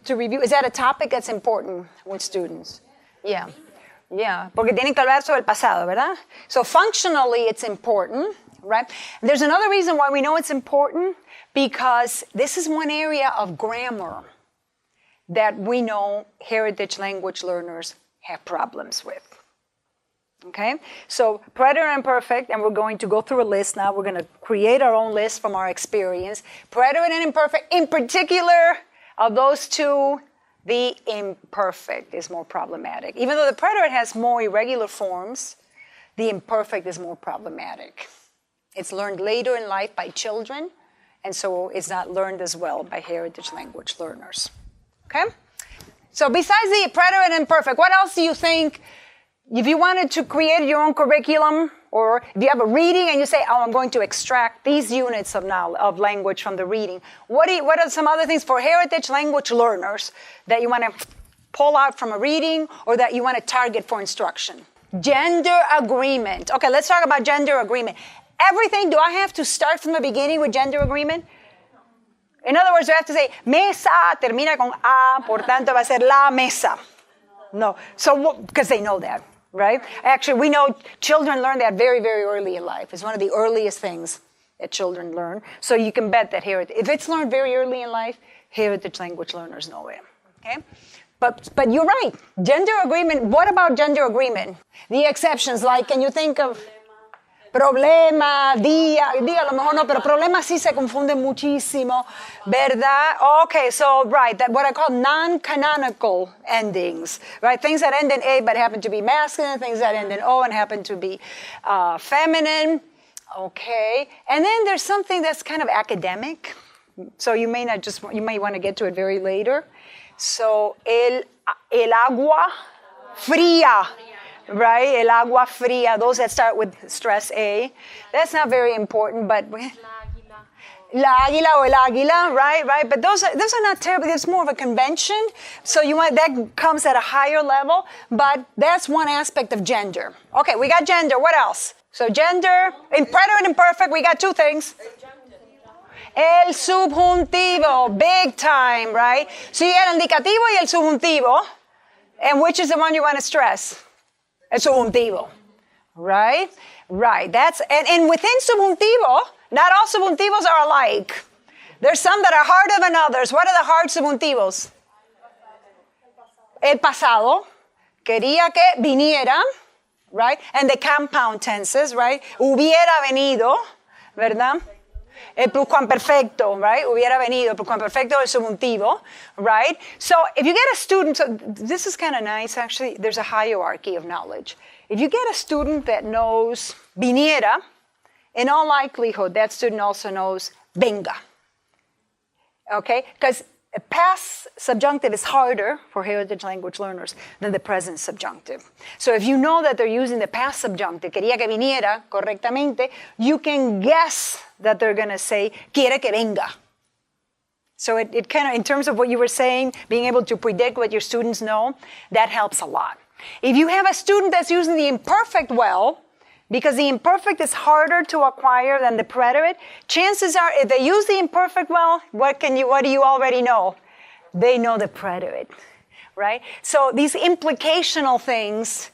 to review? Is that a topic that's important with students? Yeah. Yeah, porque tienen que hablar sobre el pasado, ¿verdad? So functionally, it's important, right? There's another reason why we know it's important, because this is one area of grammar that we know heritage language learners have problems with. Okay? So preterite and imperfect, and we're going to go through a list now. We're going to create our own list from our experience. Preterite and imperfect, in particular, of those two, the imperfect is more problematic. Even though the preterite has more irregular forms, the imperfect is more problematic. It's learned later in life by children, and so it's not learned as well by heritage language learners. Okay? So besides the preterite and imperfect, what else do you think, if you wanted to create your own curriculum, or if you have a reading and you say, oh, I'm going to extract these units of knowledge, of language from the reading, what are some other things for heritage language learners that you want to pull out from a reading or that you want to target for instruction? Gender agreement. Okay, let's talk about gender agreement. Everything, do I have to start from the beginning with gender agreement? In other words, you have to say, mesa termina con a, por tanto va a ser la mesa. No, so, because they know that. Right? Actually, we know children learn that very, very early in life. It's one of the earliest things that children learn. So you can bet that if it's learned very early in life, heritage language learners know it. Okay? But you're right. Gender agreement, what about gender agreement? The exceptions, like, can you think of problema, día a lo mejor no, pero problema sí se confunde muchísimo, ¿verdad? Okay, so right, that what I call non-canonical endings, right? Things that end in A but happen to be masculine, things that end in O and happen to be feminine, okay? And then there's something that's kind of academic, so you may want to get to it very later. So, el agua fría. Right, el agua fría, those that start with stress A. That's not very important, but la águila o el águila, right. But those are not terrible. It's more of a convention. So that comes at a higher level, but that's one aspect of gender. Okay, we got gender. What else? So gender, in preterite and imperfect, we got two things. El subjuntivo, big time, right? So you got el indicativo y el subjuntivo, and which is the one you want to stress? El subjuntivo, right? Right. And within subjuntivo, not all subjuntivos are alike. There's some that are harder than others. What are the hard subjuntivos? El pasado, quería que viniera, right? And the compound tenses, right? Hubiera venido, ¿verdad? El pluscuamperfecto, right? Hubiera venido, el pluscuamperfecto del subjuntivo, right? So if you get a student, so this is kind of nice actually, there's a hierarchy of knowledge. If you get a student that knows viniera, in all likelihood, that student also knows venga, okay? Because past subjunctive is harder for heritage language learners than the present subjunctive. So if you know that they're using the past subjunctive, quería que viniera correctamente, you can guess that they're going to say, quiere que venga. So it kind of, in terms of what you were saying, being able to predict what your students know, that helps a lot. If you have a student that's using the imperfect well, because the imperfect is harder to acquire than the preterite, chances are if they use the imperfect well, what do you already know? They know the preterite, right? So these implicational things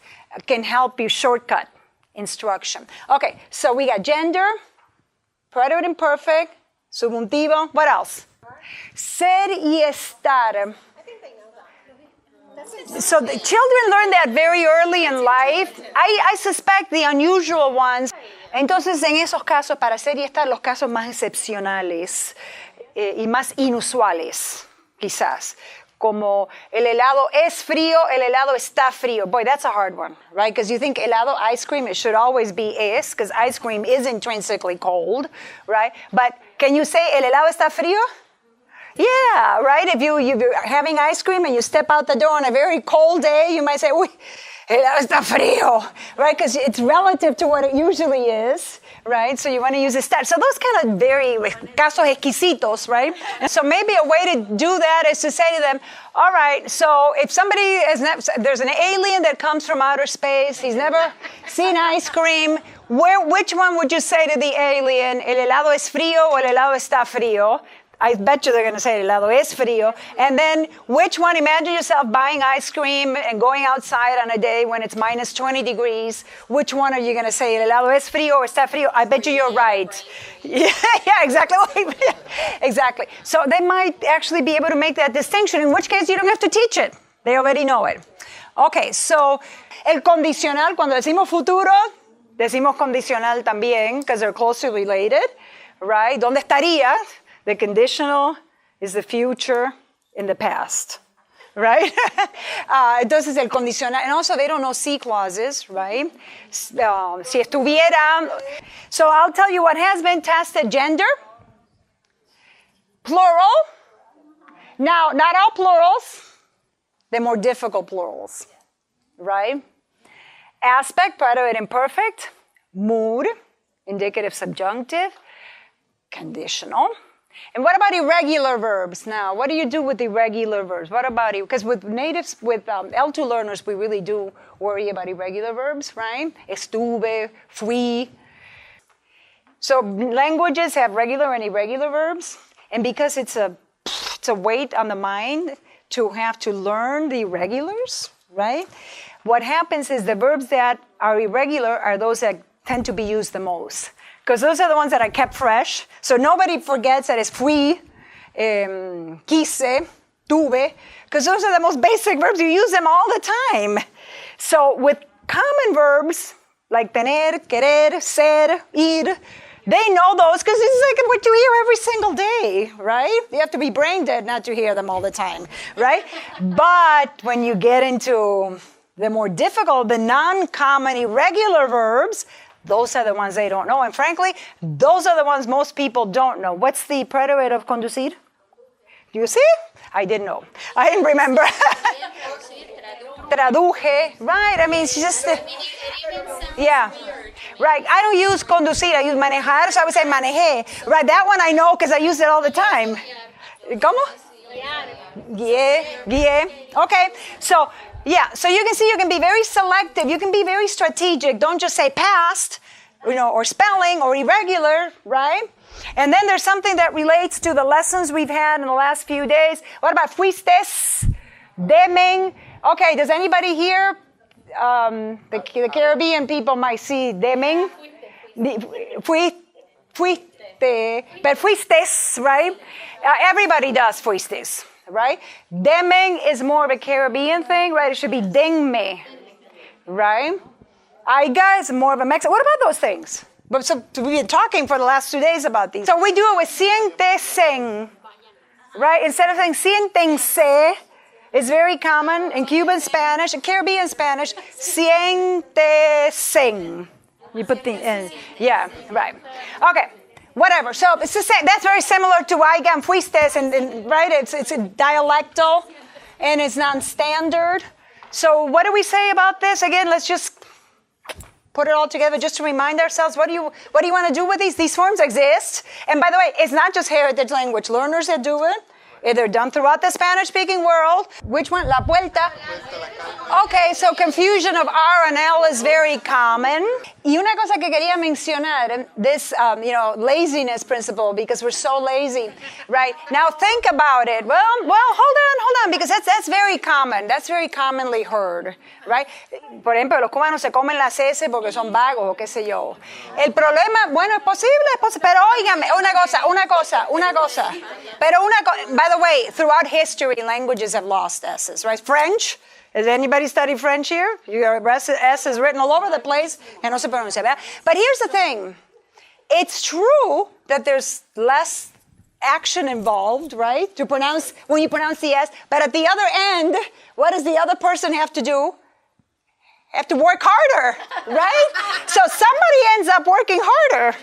can help you shortcut instruction. Okay, so we got gender, preterite imperfect, subjuntivo, what else? Ser y estar. So the children learn that very early in life. I suspect the unusual ones. Entonces, en esos casos, para ser y estar, los casos más excepcionales y más inusuales, quizás. Como el helado es frío, el helado está frío. Boy, that's a hard one, right? Because you think helado, ice cream, it should always be es, because ice cream is intrinsically cold, right? But can you say el helado está frío? Yeah, right? If you're having ice cream and you step out the door on a very cold day, you might say, El helado está frío, right? Because it's relative to what it usually is, right? So you want to use está. So those kind of very casos exquisitos, right? And so maybe a way to do that is to say to them, all right, so if somebody there's an alien that comes from outer space, he's never seen ice cream, which one would you say to the alien? ¿El helado es frío o el helado está frío? I bet you they're going to say el helado es frío. And then which one, imagine yourself buying ice cream and going outside on a day when it's minus 20 degrees. Which one are you going to say, el helado es frío o está frío? I bet you're right. Yeah, exactly. Exactly. So they might actually be able to make that distinction, in which case you don't have to teach it. They already know it. Okay, so el condicional, cuando decimos futuro, decimos condicional también, because they're closely related, right? ¿Dónde estaría? The conditional is the future in the past, right? Entonces el condicional, and also they don't know C clauses, right? Si estuviera, so I'll tell you what has been tested: gender, plural. Now, not all plurals, the more difficult plurals, right? Aspect, preterite imperfect, mood, indicative subjunctive, conditional. And what about irregular verbs now? What do you do with irregular verbs? What about it? Because with natives, with L2 learners, we really do worry about irregular verbs, right? Estuve, fui. So languages have regular and irregular verbs. And because it's a weight on the mind to have to learn the irregulars, right? What happens is the verbs that are irregular are those that tend to be used the most. Because those are the ones that are kept fresh. So nobody forgets that it's fui, quise, tuve, because those are the most basic verbs. You use them all the time. So with common verbs, like tener, querer, ser, ir, they know those because this is like what you hear every single day, right? You have to be brain dead not to hear them all the time, right? But when you get into the more difficult, the non-common irregular verbs, those are the ones they don't know. And frankly, those are the ones most people don't know. What's the preterite of conducir? Do you see? I didn't know. I didn't remember. Traduje, right? I mean, it's just, yeah. Right, I don't use conducir, I use manejar, so I would say manejé. Right, that one I know because I use it all the time. ¿Cómo? Guié. Okay, so, yeah, so you can see you can be very selective, you can be very strategic. Don't just say past, or spelling or irregular, right? And then there's something that relates to the lessons we've had in the last few days. What about fuistes, demen? Okay, does anybody here, the Caribbean people might see demen? Fuiste, but fuistes, right? Everybody does fuistes. Right? Demen is more of a Caribbean thing, right? It should be denme, right? Aiga is more of a Mexican. What about those things? But so we've been talking for the last 2 days about these. So we do it with siéntesen, right? Instead of saying siéntense, it's very common in Cuban Spanish, in Caribbean Spanish, siéntesen. You put the in. Yeah, right. Okay. Whatever. So it's the same. That's very similar to aiga and fuistes, and right? It's a dialectal, and it's non-standard. So what do we say about this? Again, let's just put it all together just to remind ourselves. What do you want to do with these? These forms exist, and by the way, it's not just heritage language learners that do it. They're done throughout the Spanish-speaking world. Which one? La vuelta. Okay, so confusion of R and L is very common. Y una cosa que quería mencionar, this, laziness principle, because we're so lazy, right? Now think about it. Well, hold on, because that's very common. That's very commonly heard, right? Por ejemplo, los cubanos se comen las S porque son vagos o qué sé yo. El problema, bueno, es posible, pero óigame, una cosa. By the way, throughout history, languages have lost S's, right? French. Has anybody studied French here? Your S is written all over the place. No se pronuncia, ¿verdad? But here's the thing. It's true that there's less action involved, right? When you pronounce the S. But at the other end, what does the other person have to do? have to work harder, right? So somebody ends up working harder.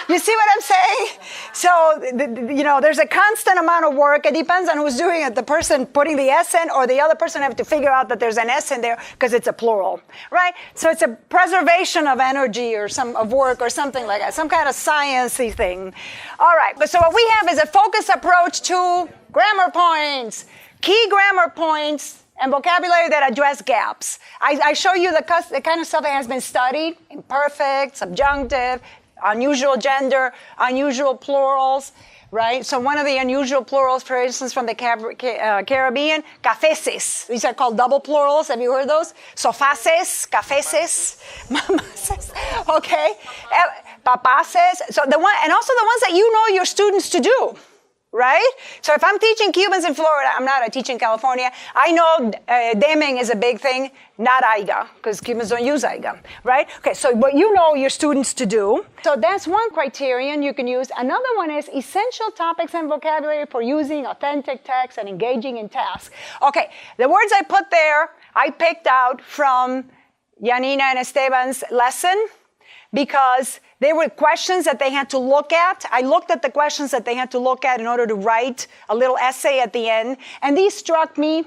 You see what I'm saying? So, there's a constant amount of work. It depends on who's doing it. The person putting the S in or the other person have to figure out that there's an S in there because it's a plural, right? So it's a preservation of energy or of work or something like that, some kind of sciencey thing. All right, but so what we have is a focused approach to grammar points, key grammar points, and vocabulary that address gaps. I show you the kind of stuff that has been studied: imperfect, subjunctive, unusual gender, unusual plurals, right? So one of the unusual plurals, for instance, from the Caribbean, cafeses. These are called double plurals. Have you heard those? Sofaces, cafeses, mamases, okay? Papaces. So and also the ones that you know your students to do. Right? So if I'm teaching Cubans in Florida, I'm not. I teach in California. I know deming is a big thing, not aiga, because Cubans don't use aiga, right? Okay, so what you know your students to do. So that's one criterion you can use. Another one is essential topics and vocabulary for using authentic text and engaging in tasks. Okay, the words I put there, I picked out from Janina and Esteban's lesson, because they were questions that they had to look at. I looked at the questions that they had to look at in order to write a little essay at the end. And these struck me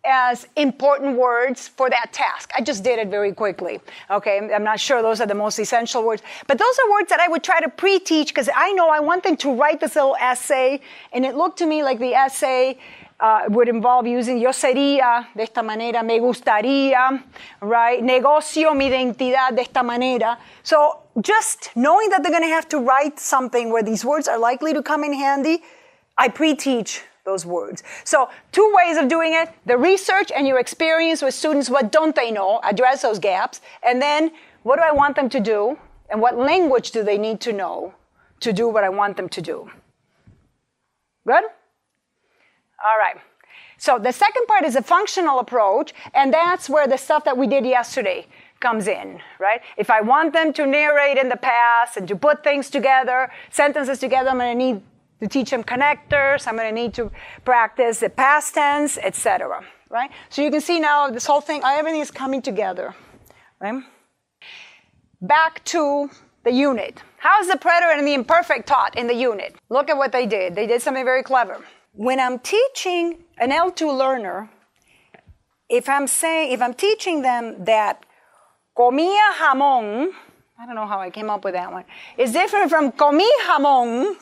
as important words for that task. I just did it very quickly. Okay, I'm not sure those are the most essential words. But those are words that I would try to pre-teach because I know I want them to write this little essay. And it looked to me like the essay would involve using yo sería de esta manera, me gustaría, right? Negocio mi identidad de esta manera. So just knowing that they're going to have to write something where these words are likely to come in handy, I pre-teach those words. So 2 ways of doing it: the research and your experience with students. What don't they know? Address those gaps. And then what do I want them to do? And what language do they need to know to do what I want them to do? Good? All right. So the second part is a functional approach, and that's where the stuff that we did yesterday comes in, right? If I want them to narrate in the past and to put things together, sentences together, I'm going to need to teach them connectors. I'm going to need to practice the past tense, etc., right? So you can see now this whole thing, everything is coming together, right? Back to the unit. How is the preterit and the imperfect taught in the unit? Look at what they did. They did something very clever. When I'm teaching an L2 learner, if I'm teaching them that comía jamón, I don't know how I came up with that one, is different from comí jamón,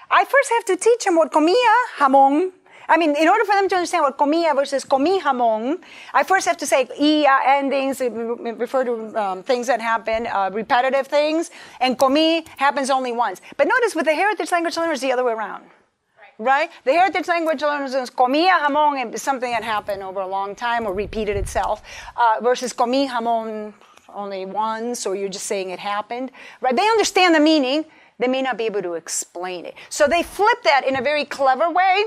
I first have to teach them what comía jamón. I mean, in order for them to understand what comía versus comí jamón, I first have to say ia endings, refer to things that happen, repetitive things, and comí happens only once. But notice with the heritage language learners, the other way around. Right? The heritage language learners is comía jamón is something that happened over a long time or repeated itself, versus comí jamón only once, or you're just saying it happened. Right? They understand the meaning. They may not be able to explain it. So they flip that in a very clever way.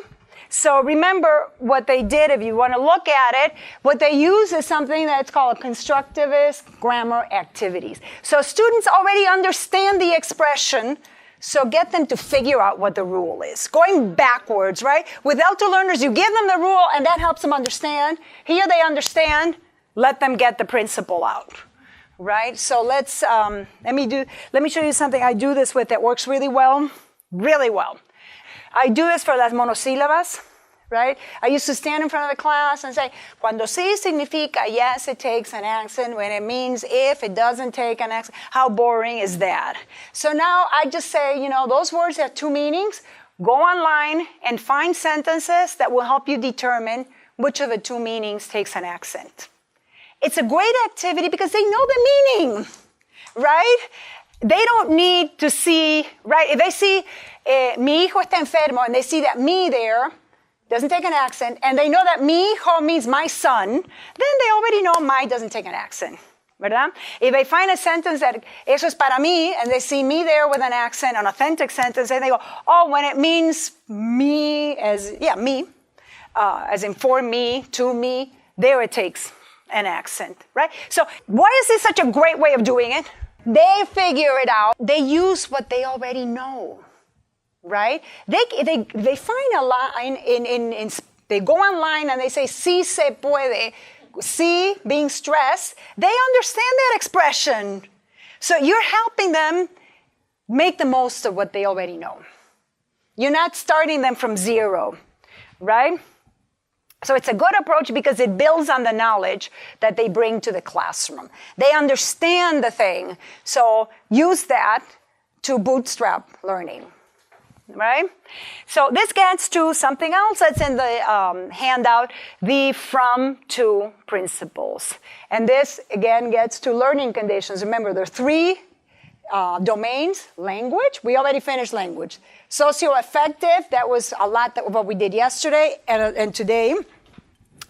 So remember what they did. If you want to look at it, what they use is something that's called constructivist grammar activities. So students already understand the expression. So get them to figure out what the rule is. Going backwards, right? With L2 learners, you give them the rule, and that helps them understand. Here they understand. Let them get the principle out, right? So let me show you something I do this with that works really well, really well. I do this for las monosílabas, right? I used to stand in front of the class and say, cuando sí significa yes, it takes an accent. When it means if, it doesn't take an accent. How boring is that? So now I just say, those words have 2 meanings. Go online and find sentences that will help you determine which of the 2 meanings takes an accent. It's a great activity because they know the meaning, right? They don't need to see, right? If they see, mi hijo está enfermo, and they see that mi there, doesn't take an accent, and they know that mi hijo means my son, then they already know my doesn't take an accent, ¿verdad? If they find a sentence that eso es para mí, and they see me there with an accent, an authentic sentence, and they go, oh, when it means me as, me, as in for me, to me, there it takes an accent, right? So why is this such a great way of doing it? They figure it out. They use what they already know. Right? They find a line they go online and they say, sí se puede, see being stressed, they understand that expression. So you're helping them make the most of what they already know. You're not starting them from zero, right? So it's a good approach because it builds on the knowledge that they bring to the classroom. They understand the thing, so use that to bootstrap learning, right? So this gets to something else that's in the handout, the from-to principles. And this, again, gets to learning conditions. Remember, there are three domains. Language, we already finished language. Socioaffective, that was a lot of what we did yesterday and today.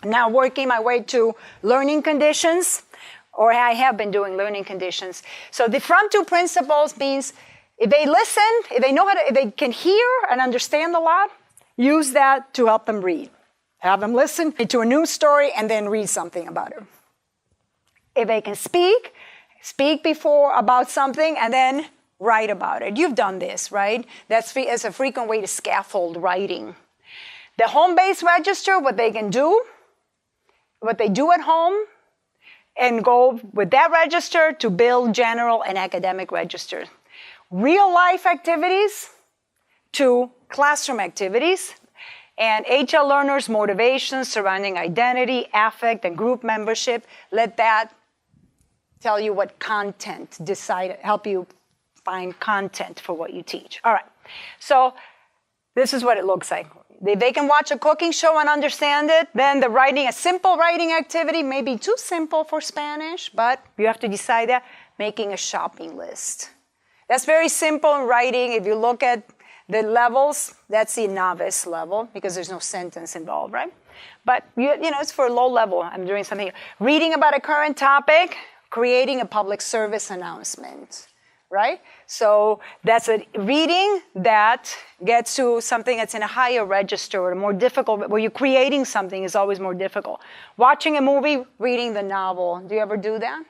Now working my way to learning conditions, or I have been doing learning conditions. So the from-to principles means if they listen, if they know how to, if they can hear and understand a lot, use that to help them read. Have them listen to a news story and then read something about it. If they can speak before about something and then write about it. You've done this, right? That's a frequent way to scaffold writing. The home-based register, what they can do, what they do at home, and go with that register to build general and academic registers. Real-life activities to classroom activities, and HL learners' motivations surrounding identity, affect, and group membership. Let that tell you what content, help you find content for what you teach. All right, so this is what it looks like. They can watch a cooking show and understand it. Then a simple writing activity may be too simple for Spanish, but you have to decide that. Making a shopping list. That's very simple in writing. If you look at the levels, that's the novice level because there's no sentence involved, right? But it's for low level. I'm doing something. Reading about a current topic, creating a public service announcement, right? So that's a reading that gets to something that's in a higher register or more difficult, where you're creating something is always more difficult. Watching a movie, reading the novel. Do you ever do that?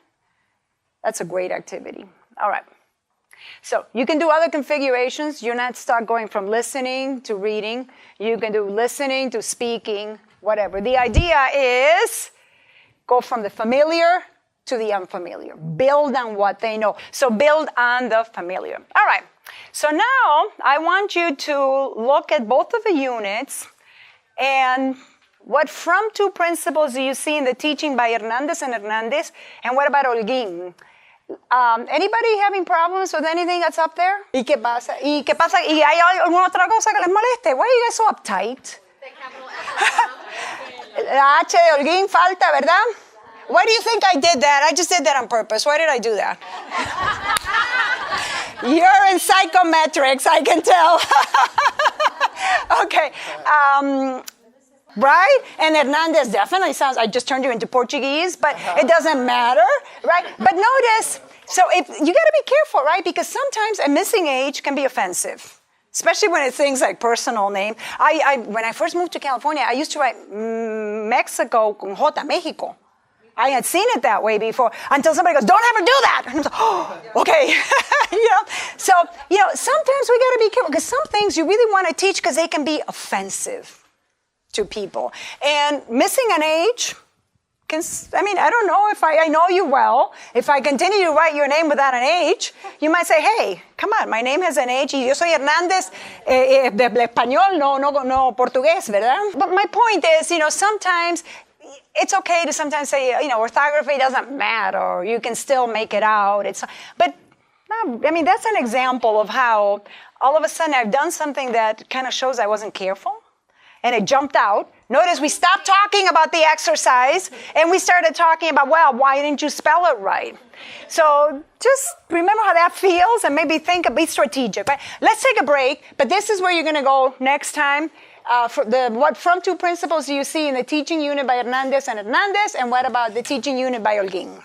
That's a great activity. All right. So you can do other configurations. You're not stuck going from listening to reading. You can do listening to speaking, whatever. The idea is go from the familiar to the unfamiliar. Build on what they know. So build on the familiar. All right. So now I want you to look at both of the units and what from-to principles do you see in the teaching by Hernandez and Hernandez, and what about Holguín? Anybody having problems with anything that's up there? ¿Y qué pasa? ¿Y qué pasa? ¿Y hay alguna otra cosa que les moleste? Why are you guys so uptight? La H de Holguín falta, ¿verdad? Why do you think I did that? I just did that on purpose. Why did I do that? You're in psychometrics, I can tell. Okay. Right? And Hernandez definitely sounds, I just turned you into Portuguese, but it doesn't matter, right? But notice, so you got to be careful, right? Because sometimes a missing H can be offensive, especially when it's things like personal name. When I first moved to California, I used to write Mexico con J, Mexico. I had seen it that way before until somebody goes, don't ever do that. And I'm like, oh, okay. So, sometimes we got to be careful because some things you really want to teach because they can be offensive to people. And missing an H I don't know if I know you well. If I continue to write your name without an H, you might say, hey, come on, my name has an H y yo soy Hernández de español, no portugués, ¿verdad? But my point is, sometimes it's okay to sometimes say, orthography doesn't matter. You can still make it out. But that's an example of how all of a sudden I've done something that kind of shows I wasn't careful. And it jumped out. Notice we stopped talking about the exercise and we started talking about, well, why didn't you spell it right? So just remember how that feels and maybe be strategic. Right? Let's take a break, but this is where you're going to go next time. What from-to principles do you see in the teaching unit by Hernandez and Hernandez, and what about the teaching unit by Holguín?